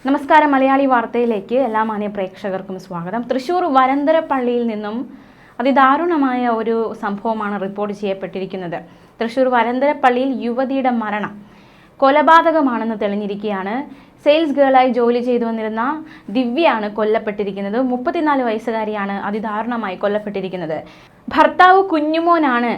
നമസ്കാരം. മലയാളി വാർത്തയിലേക്ക് എല്ലാ മാന്യ പ്രേക്ഷകർക്കും സ്വാഗതം. തൃശൂർ വരന്തരപ്പള്ളിയിൽ നിന്നും അതിദാരുണമായ ഒരു സംഭവമാണ് റിപ്പോർട്ട് ചെയ്യപ്പെട്ടിരിക്കുന്നത്. തൃശൂർ വരന്തരപ്പള്ളിയിൽ യുവതിയുടെ മരണം കൊലപാതകമാണെന്ന് തെളിഞ്ഞിരിക്കുകയാണ്. സെയിൽസ് ഗേളായി ജോലി ചെയ്തു വന്നിരുന്ന ദിവ്യയാണ് കൊല്ലപ്പെട്ടിരിക്കുന്നത്. 34 വയസ്സുകാരിയാണ് അതിദാരുണമായി കൊല്ലപ്പെട്ടിരിക്കുന്നത്. ഭർത്താവ് കുഞ്ഞുമോനാണ്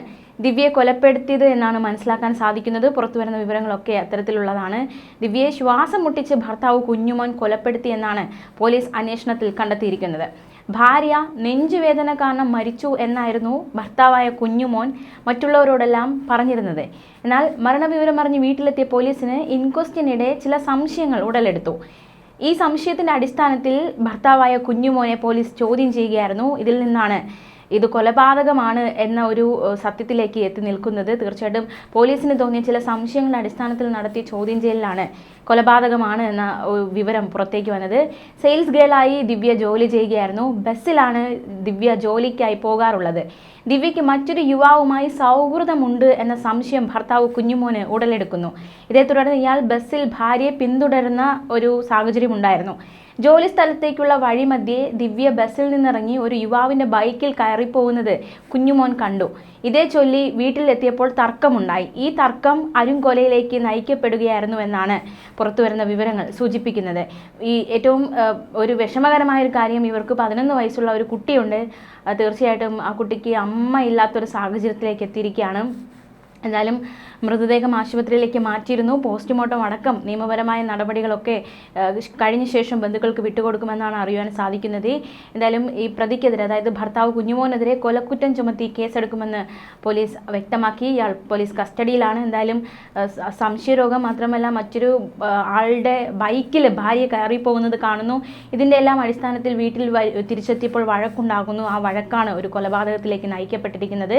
ദിവ്യയെ കൊലപ്പെടുത്തിയത് എന്നാണ് മനസ്സിലാക്കാൻ സാധിക്കുന്നത്. പുറത്തുവരുന്ന വിവരങ്ങളൊക്കെ അത്തരത്തിലുള്ളതാണ്. ദിവ്യയെ ശ്വാസം മുട്ടിച്ച് ഭർത്താവ് കുഞ്ഞുമോൻ കൊലപ്പെടുത്തി എന്നാണ് പോലീസ് അന്വേഷണത്തിൽ കണ്ടെത്തിയിരിക്കുന്നത്. ഭാര്യ നെഞ്ചുവേദന കാരണം മരിച്ചു എന്നായിരുന്നു ഭർത്താവായ കുഞ്ഞുമോൻ മറ്റുള്ളവരോടെല്ലാം പറഞ്ഞിരുന്നത്. എന്നാൽ മരണവിവരം അറിഞ്ഞ് വീട്ടിലെത്തിയ പോലീസിന് ഇൻക്വസ്റ്റിനിടെ ചില സംശയങ്ങൾ ഉടലെടുത്തു. ഈ സംശയത്തിൻ്റെ അടിസ്ഥാനത്തിൽ ഭർത്താവായ കുഞ്ഞുമോനെ പോലീസ് ചോദ്യം ചെയ്യുകയായിരുന്നു. ഇതിൽ നിന്നാണ് ഇത് കൊലപാതകമാണ് എന്ന ഒരു സത്യത്തിലേക്ക് എത്തി നിൽക്കുന്നത്. തീർച്ചയായിട്ടും പോലീസിന് തോന്നിയ ചില സംശയങ്ങളുടെ അടിസ്ഥാനത്തിൽ നടത്തിയ ചോദ്യം ചെയ്യലിലാണ് കൊലപാതകമാണ് എന്ന വിവരം പുറത്തേക്ക് വന്നത്. സെയിൽസ് ഗേളായി ദിവ്യ ജോലി ചെയ്യുകയായിരുന്നു. ബസ്സിലാണ് ദിവ്യ ജോലിക്കായി പോകാറുള്ളത്. ദിവ്യയ്ക്ക് മറ്റൊരു യുവാവുമായി സൗഹൃദമുണ്ട് എന്ന സംശയം ഭർത്താവ് കുഞ്ഞുമോന് ഉടലെടുക്കുന്നു. ഇതേ തുടർന്ന് ഇയാൾ ബസ്സിൽ ഭാര്യയെ പിന്തുടരുന്ന ഒരു സാഹചര്യം ഉണ്ടായിരുന്നു. ജോലി സ്ഥലത്തേക്കുള്ള വഴിമധ്യേ ദിവ്യ ബസ്സിൽ നിന്നിറങ്ങി ഒരു യുവാവിൻ്റെ ബൈക്കിൽ കയറിപ്പോകുന്നത് കുഞ്ഞുമോൻ കണ്ടു. ഇതേ ചൊല്ലി വീട്ടിലെത്തിയപ്പോൾ തർക്കമുണ്ടായി. ഈ തർക്കം അരുംകൊലയിലേക്ക് നയിക്കപ്പെടുകയായിരുന്നു എന്നാണ് പുറത്തുവരുന്ന വിവരങ്ങൾ സൂചിപ്പിക്കുന്നത്. ഈ ഏറ്റവും ഒരു വിഷമകരമായ ഒരു കാര്യം, ഇവർക്ക് 11 വയസ്സുള്ള ഒരു കുട്ടിയുണ്ട്. തീർച്ചയായിട്ടും ആ കുട്ടിക്ക് അമ്മ ഇല്ലാത്തൊരു സാഹചര്യത്തിലേക്ക് എത്തിയിരിക്കുകയാണ്. എന്തായാലും മൃതദേഹം ആശുപത്രിയിലേക്ക് മാറ്റിയിരുന്നു. പോസ്റ്റ്മോർട്ടം അടക്കം നിയമപരമായ നടപടികളൊക്കെ കഴിഞ്ഞ ശേഷം ബന്ധുക്കൾക്ക് വിട്ടുകൊടുക്കുമെന്നാണ് അറിയാൻ സാധിക്കുന്നത്. എന്തായാലും ഈ പ്രതിക്കെതിരെ, അതായത് ഭർത്താവ് കുഞ്ഞുമോനെതിരെ കൊലക്കുറ്റം ചുമത്തി കേസെടുക്കുമെന്ന് പോലീസ് വ്യക്തമാക്കി. ഇയാൾ പോലീസ് കസ്റ്റഡിയിലാണ്. എന്തായാലും സംശയരോഗം മാത്രമല്ല, മറ്റൊരു ആളുടെ ബൈക്കിൽ ഭാര്യ കയറിപ്പോകുന്നത് കാണുന്നു. ഇതിൻ്റെ എല്ലാം അടിസ്ഥാനത്തിൽ വീട്ടിൽ തിരിച്ചെത്തിയപ്പോൾ വഴക്കുണ്ടാകുന്നു. ആ വഴക്കാണ് ഒരു കൊലപാതകത്തിലേക്ക് നയിക്കപ്പെട്ടിരിക്കുന്നത്.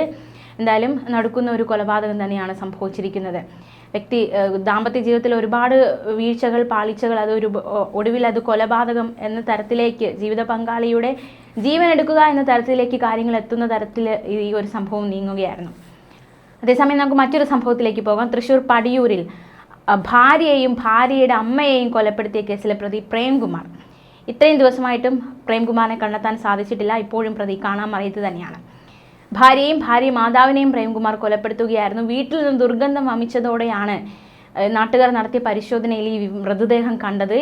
എന്തായാലും നടക്കുന്ന ഒരു കൊലപാതകം തന്നെയാണ് സംഭവിച്ചിരിക്കുന്നത്. ദാമ്പത്യ ജീവിതത്തിൽ ഒരുപാട് വീഴ്ചകൾ, പാളിച്ചകൾ, ഒടുവിൽ അത് കൊലപാതകം എന്ന തരത്തിലേക്ക്, ജീവിത പങ്കാളിയുടെ ജീവൻ എടുക്കുക എന്ന തരത്തിലേക്ക് കാര്യങ്ങൾ എത്തുന്ന തരത്തിൽ ഈ ഒരു സംഭവം നീങ്ങുകയായിരുന്നു. അതേസമയം നമുക്ക് മറ്റൊരു സംഭവത്തിലേക്ക് പോകാം. തൃശ്ശൂർ പടിയൂരിൽ ഭാര്യയെയും ഭാര്യയുടെ അമ്മയെയും കൊലപ്പെടുത്തിയ കേസിലെ പ്രതി പ്രേംകുമാർ. ഇത്രയും ദിവസമായിട്ടും പ്രേംകുമാറിനെ കണ്ടെത്താൻ സാധിച്ചിട്ടില്ല. ഇപ്പോഴും പ്രതി കാണാൻ മറയത്ത് തന്നെയാണ്. ഭാര്യയും ഭാര്യ മാതാവിനെയും പ്രേംകുമാർ കൊലപ്പെടുത്തുകയായിരുന്നു. വീട്ടിൽ നിന്ന് ദുർഗന്ധം വമിച്ചതോടെയാണ് നാട്ടുകാർ നടത്തിയ പരിശോധനയിൽ ഈ മൃതദേഹം കണ്ടത്.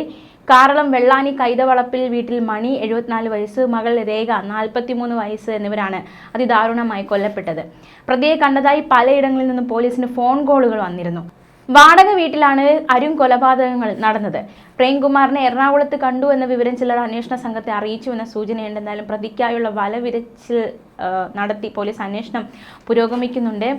കാറളം വെള്ളാനി കൈതവളപ്പിൽ വീട്ടിൽ മണി 74 വയസ്സ്, മകൾ രേഖ 43 വയസ്സ് എന്നിവരാണ് അതിദാരുണമായി കൊല്ലപ്പെട്ടത്. പ്രതിയെ കണ്ടതായി പലയിടങ്ങളിൽ നിന്നും പോലീസിന് ഫോൺ കോളുകൾ വന്നിരുന്നു. വാടക വീട്ടിലാണ് കൊലപാതകങ്ങൾ നടന്നത്. പ്രേംകുമാറിനെ എറണാകുളത്ത് കണ്ടു എന്ന വിവരം ചിലർ അന്വേഷണ സംഘത്തെ അറിയിച്ചു എന്ന സൂചനയുണ്ട്. എന്നാലും പ്രതിക്കായുള്ള വലവിരച്ചിൽ നടത്തി പോലീസ് അന്വേഷണം പുരോഗമിക്കുന്നുണ്ട്.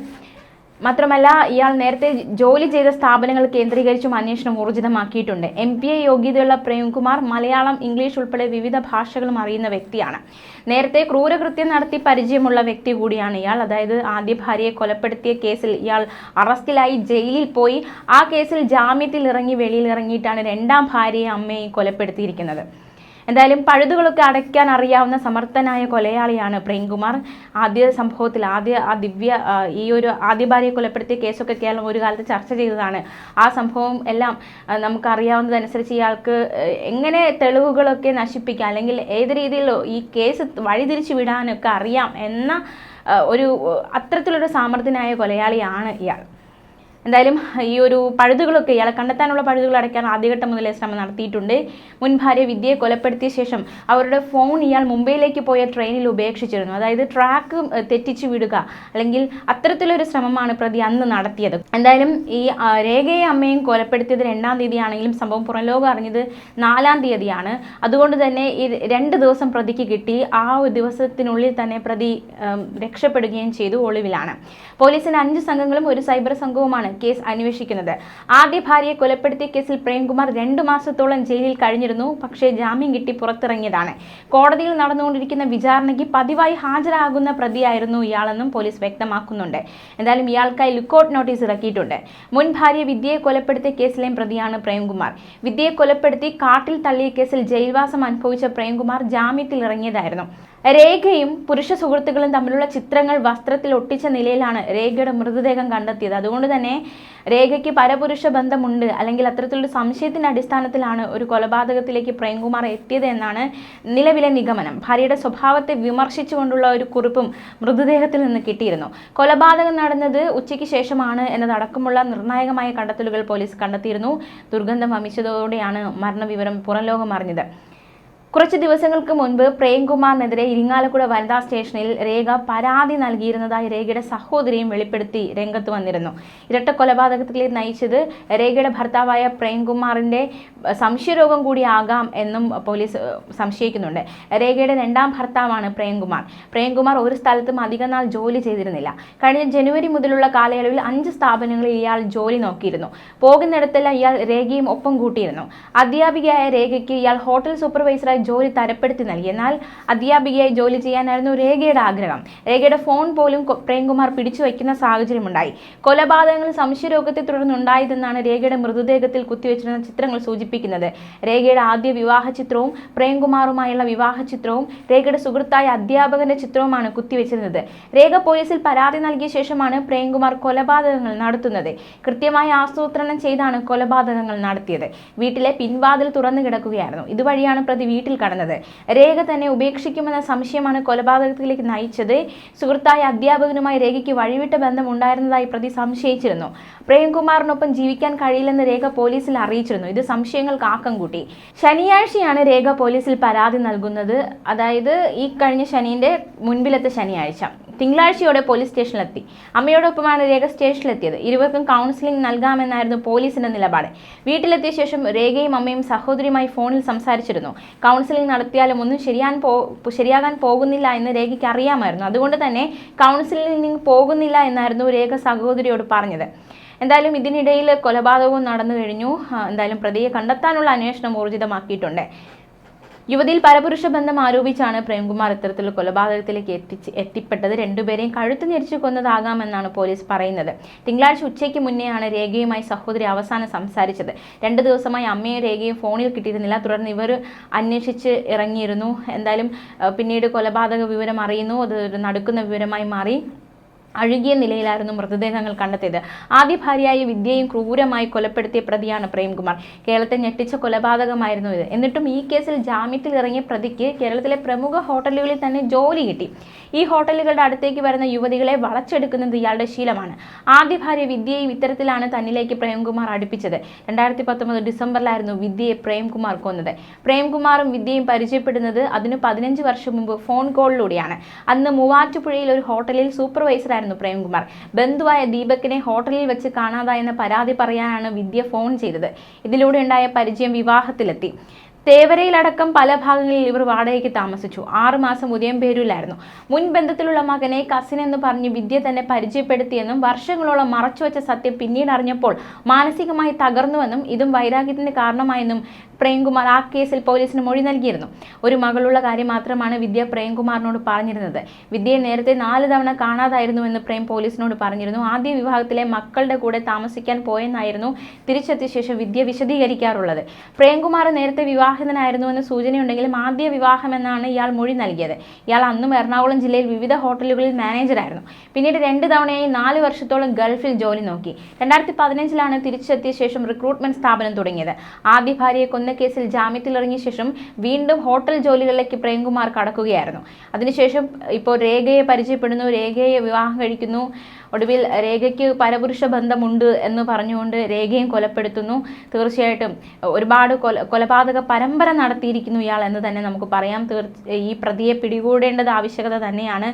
മാത്രമല്ല, ഇയാൾ നേരത്തെ ജോലി ചെയ്ത സ്ഥാപനങ്ങൾ കേന്ദ്രീകരിച്ചും അന്വേഷണം ഊർജിതമാക്കിയിട്ടുണ്ട്. MPA യോഗ്യതയുള്ള പ്രേംകുമാർ മലയാളം, ഇംഗ്ലീഷ് ഉൾപ്പെടെ വിവിധ ഭാഷകളും അറിയുന്ന വ്യക്തിയാണ്. നേരത്തെ ക്രൂരകൃത്യം നടത്തി പരിചയമുള്ള വ്യക്തി കൂടിയാണ് ഇയാൾ. അതായത് ആദ്യ ഭാര്യയെ കൊലപ്പെടുത്തിയ കേസിൽ ഇയാൾ അറസ്റ്റിലായി ജയിലിൽ പോയി. ആ കേസിൽ ജാമ്യത്തിൽ ഇറങ്ങി വെളിയിലിറങ്ങിയിട്ടാണ് രണ്ടാം ഭാര്യയെ അമ്മയെയും കൊലപ്പെടുത്തിയിരിക്കുന്നത്. എന്തായാലും പഴുതുകളൊക്കെ അടയ്ക്കാൻ അറിയാവുന്ന സമർത്ഥനായ കൊലയാളിയാണ് പ്രേംകുമാർ. ഈ ഒരു ആദ്യ ഭാര്യയെ കൊലപ്പെടുത്തിയ കേസൊക്കെ കേരളം ഒരു കാലത്ത് ചർച്ച ചെയ്തതാണ്. ആ സംഭവം എല്ലാം നമുക്കറിയാവുന്നതനുസരിച്ച് ഇയാൾക്ക് എങ്ങനെ തെളിവുകളൊക്കെ നശിപ്പിക്കാം, അല്ലെങ്കിൽ ഏത് രീതിയിൽ ഈ കേസ് വഴിതിരിച്ചു വിടാനൊക്കെ അറിയാം എന്ന അത്തരത്തിലൊരു സാമർത്ഥ്യനായ കൊലയാളിയാണ് ഇയാൾ. എന്തായാലും ഈ ഒരു പഴുതുകളൊക്കെ, ഇയാളെ കണ്ടെത്താനുള്ള പഴുതുകൾ അടയ്ക്കാൻ ആദ്യഘട്ടം മുതലേ ശ്രമം നടത്തിയിട്ടുണ്ട്. മുൻ ഭാര്യ വിദ്യയെ കൊലപ്പെടുത്തിയ ശേഷം അവരുടെ ഫോൺ ഇയാൾ മുംബൈയിലേക്ക് പോയ ട്രെയിനിൽ ഉപേക്ഷിച്ചിരുന്നു. അതായത് ട്രാക്ക് തെറ്റിച്ചു വിടുക, അല്ലെങ്കിൽ അത്തരത്തിലൊരു ശ്രമമാണ് പ്രതി അന്ന് നടത്തിയത്. എന്തായാലും ഈ രേഖയെ അമ്മയും കൊലപ്പെടുത്തിയത് 2-ാം തീയതിയാണെങ്കിലും സംഭവം പുറംലോകം അറിഞ്ഞത് 4-ാം തീയതിയാണ്. അതുകൊണ്ട് തന്നെ ഈ 2 ദിവസം പ്രതിക്ക് കിട്ടി. ആ ഒരു ദിവസത്തിനുള്ളിൽ തന്നെ പ്രതി രക്ഷപ്പെടുകയും ചെയ്തു. ഒളിവിലാണ്. പോലീസിന്റെ 5 സംഘങ്ങളും 1 സൈബർ സംഘവുമാണ് കേസ് അന്വേഷിക്കുന്നത്. ആദ്യ ഭാര്യയെ കൊലപ്പെടുത്തിയ കേസിൽ പ്രേംകുമാർ 2 മാസത്തോളം ജയിലിൽ കഴിഞ്ഞിരുന്നു. പക്ഷേ ജാമ്യം കിട്ടി പുറത്തിറങ്ങിയതാണ്. കോടതിയിൽ നടന്നുകൊണ്ടിരിക്കുന്ന വിചാരണയ്ക്ക് പതിവായി ഹാജരാകുന്ന പ്രതിയായിരുന്നു ഇയാളെന്നും പോലീസ് വ്യക്തമാക്കുന്നുണ്ട്. എന്തായാലും ഇയാൾക്കായി ലുക്കൌട്ട് നോട്ടീസ് ഇറക്കിയിട്ടുണ്ട്. മുൻ ഭാര്യ വിദ്യയെ കൊലപ്പെടുത്തിയ കേസിലെയും പ്രതിയാണ് പ്രേംകുമാർ. വിദ്യയെ കൊലപ്പെടുത്തി കാട്ടിൽ തള്ളിയ കേസിൽ ജയിൽവാസം അനുഭവിച്ച പ്രേംകുമാർ ജാമ്യത്തിൽ ഇറങ്ങിയതായിരുന്നു. രേഖയും പുരുഷ സുഹൃത്തുക്കളും തമ്മിലുള്ള ചിത്രങ്ങൾ വസ്ത്രത്തിൽ ഒട്ടിച്ച നിലയിലാണ് രേഖയുടെ മൃതദേഹം കണ്ടെത്തിയത്. അതുകൊണ്ട് തന്നെ രേഖയ്ക്ക് പരപുരുഷ ബന്ധമുണ്ട്, അല്ലെങ്കിൽ അത്തരത്തിലൊരു സംശയത്തിന്റെ അടിസ്ഥാനത്തിലാണ് ഒരു കൊലപാതകത്തിലേക്ക് പ്രേംകുമാർ എത്തിയത് എന്നാണ് നിലവിലെ നിഗമനം. ഭാര്യയുടെ സ്വഭാവത്തെ വിമർശിച്ചുകൊണ്ടുള്ള ഒരു കുറിപ്പും മൃതദേഹത്തിൽ നിന്ന് കിട്ടിയിരുന്നു. കൊലപാതകം നടന്നത് ഉച്ചയ്ക്ക് ശേഷമാണ് എന്നതടക്കമുള്ള നിർണായകമായ കണ്ടെത്തലുകൾ പോലീസ് കണ്ടെത്തിയിരുന്നു. ദുർഗന്ധം വമിച്ചതോടെയാണ് മരണവിവരം പുറംലോകം അറിഞ്ഞത്. കുറച്ച് ദിവസങ്ങൾക്ക് മുൻപ് പ്രേംകുമാറിനെതിരെ ഇരിങ്ങാലക്കുട വനിതാ സ്റ്റേഷനിൽ രേഖ പരാതി നൽകിയിരുന്നതായി രേഖയുടെ സഹോദരിയും വെളിപ്പെടുത്തി രംഗത്ത് വന്നിരുന്നു. ഇരട്ട കൊലപാതകത്തിലേക്ക് നയിച്ചത് രേഖയുടെ ഭർത്താവായ പ്രേംകുമാറിന്റെ സംശയരോഗം കൂടിയാകാം എന്നും പോലീസ് സംശയിക്കുന്നുണ്ട്. രേഖയുടെ രണ്ടാം ഭർത്താവാണ് പ്രേംകുമാർ. പ്രേംകുമാർ ഒരു സ്ഥലത്തും അധികനാൾ ജോലി ചെയ്തിരുന്നില്ല. കഴിഞ്ഞ ജനുവരി മുതലുള്ള കാലയളവിൽ 5 സ്ഥാപനങ്ങളിൽ ഇയാൾ ജോലി നോക്കിയിരുന്നു. പോകുന്നിടത്തെല്ലാം ഇയാൾ രേഖയും ഒപ്പം കൂട്ടിയിരുന്നു. അധ്യാപികയായ രേഖയ്ക്ക് ഇയാൾ ഹോട്ടൽ സൂപ്പർവൈസറായി ജോലി തരപ്പെടുത്തി നൽകി. എന്നാൽ അധ്യാപികയായി ജോലി ചെയ്യാനായിരുന്നു രേഖയുടെ ആഗ്രഹം. രേഖയുടെ ഫോൺ പോലും പ്രേംകുമാർ പിടിച്ചു വയ്ക്കുന്ന സാഹചര്യമുണ്ടായി. കൊലപാതകങ്ങൾ സംശയരോഗത്തെ തുടർന്നുണ്ടായതെന്നാണ് രേഖയുടെ മൃതദേഹത്തിൽ കുത്തിവെച്ചിരുന്ന ചിത്രങ്ങൾ സൂചിപ്പിക്കുന്നത്. രേഖയുടെ ആദ്യ വിവാഹ ചിത്രവും പ്രേംകുമാറുമായുള്ള വിവാഹ ചിത്രവും രേഖയുടെ സുഹൃത്തായ അധ്യാപകന്റെ ചിത്രവുമാണ് കുത്തിവെച്ചിരുന്നത്. രേഖ പോലീസിൽ പരാതി നൽകിയ ശേഷമാണ് പ്രേംകുമാർ കൊലപാതകങ്ങൾ നടത്തുന്നത്. കൃത്യമായി ആസൂത്രണം ചെയ്താണ് കൊലപാതകങ്ങൾ നടത്തിയത്. വീട്ടിലെ പിൻവാതിൽ തുറന്നു കിടക്കുകയായിരുന്നു. ഇതുവഴിയാണ് പ്രതി വീട്ടിൽ കടന്നത്. രേഖ തന്നെ ഉപേക്ഷിക്കുമെന്ന സംശയമാണ് കൊലപാതകത്തിലേക്ക് നയിച്ചത്. സുഹൃത്തായ അധ്യാപകനുമായി രേഖയ്ക്ക് വഴിവിട്ട ബന്ധം ഉണ്ടായിരുന്നതായി പ്രതി സംശയിച്ചിരുന്നു. പ്രേംകുമാറിനൊപ്പം ജീവിക്കാൻ കഴിയില്ലെന്ന് രേഖ പോലീസിൽ അറിയിച്ചിരുന്നു. ഇത് സംശയങ്ങൾക്ക് ആക്കം കൂട്ടി. ശനിയാഴ്ചയാണ് രേഖ പോലീസിൽ പരാതി നൽകുന്നത്. അതായത് ഈ കഴിഞ്ഞ ശനിയുടെ മുൻപിലത്തെ ശനിയാഴ്ച. തിങ്കളാഴ്ചയോടെ പോലീസ് സ്റ്റേഷനിലെത്തി. അമ്മയോടൊപ്പമാണ് രേഖ സ്റ്റേഷനിലെത്തിയത്. ഇരുവർക്കും കൗൺസിലിംഗ് നൽകാമെന്നായിരുന്നു പോലീസിന്റെ നിലപാട്. വീട്ടിലെത്തിയ ശേഷം രേഖയും അമ്മയും സഹോദരിയുമായി ഫോണിൽ സംസാരിച്ചിരുന്നു. കൗൺസിലിംഗ് നടത്തിയാലും ഒന്നും ശരിയാകാൻ പോകുന്നില്ല എന്ന് രേഖയ്ക്ക് അറിയാമായിരുന്നു. അതുകൊണ്ട് തന്നെ കൗൺസിലിംഗ് പോകുന്നില്ല എന്നായിരുന്നു രേഖ സഹോദരിയോട് പറഞ്ഞത്. എന്തായാലും ഇതിനിടയിൽ കൊലപാതകവും നടന്നു കഴിഞ്ഞു. എന്തായാലും പ്രതിയെ കണ്ടെത്താനുള്ള അന്വേഷണം ഊർജിതമാക്കിയിട്ടുണ്ട്. യുവതിയിൽ പരപുരുഷ ബന്ധം ആരോപിച്ചാണ് പ്രേംകുമാർ ഇത്തരത്തിലുള്ള കൊലപാതകത്തിലേക്ക് എത്തിപ്പെട്ടത്. രണ്ടുപേരെയും കഴുത്ത് ഞെരിച്ചു കൊന്നതാകാമെന്നാണ് പോലീസ് പറയുന്നത്. തിങ്കളാഴ്ച ഉച്ചയ്ക്ക് മുന്നെയാണ് രേഖയുമായി സഹോദരി അവസാനം സംസാരിച്ചത്. 2 ദിവസമായി അമ്മയും രേഖയും ഫോണിൽ കിട്ടിയിരുന്നില്ല. തുടർന്ന് ഇവർ അന്വേഷിച്ച് ഇറങ്ങിയിരുന്നു. എന്തായാലും പിന്നീട് കൊലപാതക വിവരം അറിയുന്നു. അത് ഒരു നടുക്കുന്ന വിവരമായി മാറി. അഴുകിയ നിലയിലായിരുന്നു മൃതദേഹങ്ങൾ കണ്ടെത്തിയത്. ആദ്യ ഭാര്യയായ വിദ്യയും ക്രൂരമായി കൊലപ്പെടുത്തിയ പ്രതിയാണ് പ്രേംകുമാർ. കേരളത്തെ ഞെട്ടിച്ച കൊലപാതകമായിരുന്നു ഇത്. എന്നിട്ടും ഈ കേസിൽ ജാമ്യത്തിൽ ഇറങ്ങിയ പ്രതിക്ക് കേരളത്തിലെ പ്രമുഖ ഹോട്ടലുകളിൽ തന്നെ ജോലി കിട്ടി. ഈ ഹോട്ടലുകളുടെ അടുത്തേക്ക് വരുന്ന യുവതികളെ വളച്ചെടുക്കുന്നത് ഇയാളുടെ ശീലമാണ്. ആദ്യ ഭാര്യ വിദ്യയും ഇത്തരത്തിലാണ് തന്നിലേക്ക് പ്രേംകുമാർ അടുപ്പിച്ചത്. 2019 ഡിസംബറിലായിരുന്നു വിദ്യയെ പ്രേംകുമാർ കൊന്നത്. പ്രേംകുമാറും വിദ്യയും പരിചയപ്പെടുന്നത് അതിന് 15 വർഷം മുമ്പ് ഫോൺ കോളിലൂടെയാണ്. അന്ന് മൂവാറ്റുപുഴയിൽ ഒരു ഹോട്ടലിൽ സൂപ്പർവൈസറായിരുന്നു പ്രേംകുമാർ. ബന്ധുവായ ദീപകിനെ ഹോട്ടലിൽ വെച്ച് കാണാതായെന്ന പരാതി പറയാനാണ് വിദ്യ ഫോൺ ചെയ്തത്. ഇതിലൂടെ ഉണ്ടായ പരിചയം വിവാഹത്തിലെത്തി. തേവരയിലടക്കം പല ഭാഗങ്ങളിൽ ഇവർ വാടകയ്ക്ക് താമസിച്ചു. 6 മാസം ഉദയംപേരൂരിലായിരുന്നു. മുൻ ബന്ധത്തിലുള്ള മകനെ കസിൻ എന്ന് പറഞ്ഞ് വിദ്യ തന്നെ പരിചയപ്പെടുത്തിയെന്നും വർഷങ്ങളോളം മറച്ചുവെച്ച സത്യം പിന്നീട് അറിഞ്ഞപ്പോൾ മാനസികമായി തകർന്നുവെന്നും ഇതും വൈരാഗ്യത്തിന് കാരണമായെന്നും പ്രേംകുമാർ ആ കേസിൽ പോലീസിന് മൊഴി നൽകിയിരുന്നു. ഒരു മകളുള്ള കാര്യം മാത്രമാണ് വിദ്യ പ്രേംകുമാറിനോട് പറഞ്ഞിരുന്നത്. വിദ്യയെ നേരത്തെ 4 തവണ കാണാതായിരുന്നുവെന്ന് പ്രേം പോലീസിനോട് പറഞ്ഞിരുന്നു. ആദ്യ വിവാഹത്തിലെ മക്കളുടെ കൂടെ താമസിക്കാൻ പോയെന്നായിരുന്നു തിരിച്ചെത്തിയ ശേഷം വിദ്യ വിശദീകരിക്കാറുള്ളത്. പ്രേംകുമാർ നേരത്തെ വിവാഹിതനായിരുന്നുവെന്ന് സൂചനയുണ്ടെങ്കിലും ആദ്യ വിവാഹമെന്നാണ് ഇയാൾ മൊഴി നൽകിയത്. ഇയാൾ അന്നും എറണാകുളം ജില്ലയിൽ വിവിധ ഹോട്ടലുകളിൽ മാനേജറായിരുന്നു. പിന്നീട് 2 തവണയായി 4 വർഷത്തോളം ഗൾഫിൽ ജോലി നോക്കി. 2015ലാണ് തിരിച്ചെത്തിയ ശേഷം റിക്രൂട്ട്മെന്റ് സ്ഥാപനം തുടങ്ങിയത്. ആദ്യ ഭാര്യയെ കൊന്ന കേസിൽ ജാമ്യത്തിൽ ഇറങ്ങിയ ശേഷം വീണ്ടും ഹോട്ടൽ ജോലികളിലേക്ക് പ്രേംകുമാർ കടക്കുകയായിരുന്നു. അതിനുശേഷം ഇപ്പോൾ രേഖയെ പരിചയപ്പെടുന്നു, രേഖയെ വിവാഹം കഴിക്കുന്നു. ഒടുവിൽ രേഖയ്ക്ക് പരപുരുഷ ബന്ധമുണ്ട് എന്ന് പറഞ്ഞുകൊണ്ട് രേഖയും കൊലപ്പെടുത്തുന്നു. തീർച്ചയായിട്ടും ഒരുപാട് കൊലപാതക പരമ്പര നടത്തിയിരിക്കുന്നു ഇയാൾ എന്ന് തന്നെ നമുക്ക് പറയാം. ഈ പ്രതിയെ പിടികൂടേണ്ടത് ആവശ്യകത തന്നെയാണ്.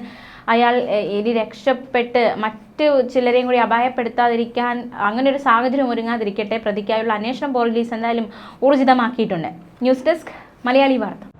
അയാൾ ഇനി രക്ഷപ്പെട്ട് മറ്റു ചിലരെയും കൂടി അപായപ്പെടുത്താതിരിക്കാൻ അങ്ങനെ ഒരു സാഹചര്യം ഒരുങ്ങാതിരിക്കട്ടെ. പ്രതിക്കായുള്ള അന്വേഷണം പോലീസ് എന്തായാലും ഊർജിതമാക്കിയിട്ടുണ്ട്. ന്യൂസ് ഡെസ്ക് മലയാളി വാർത്ത.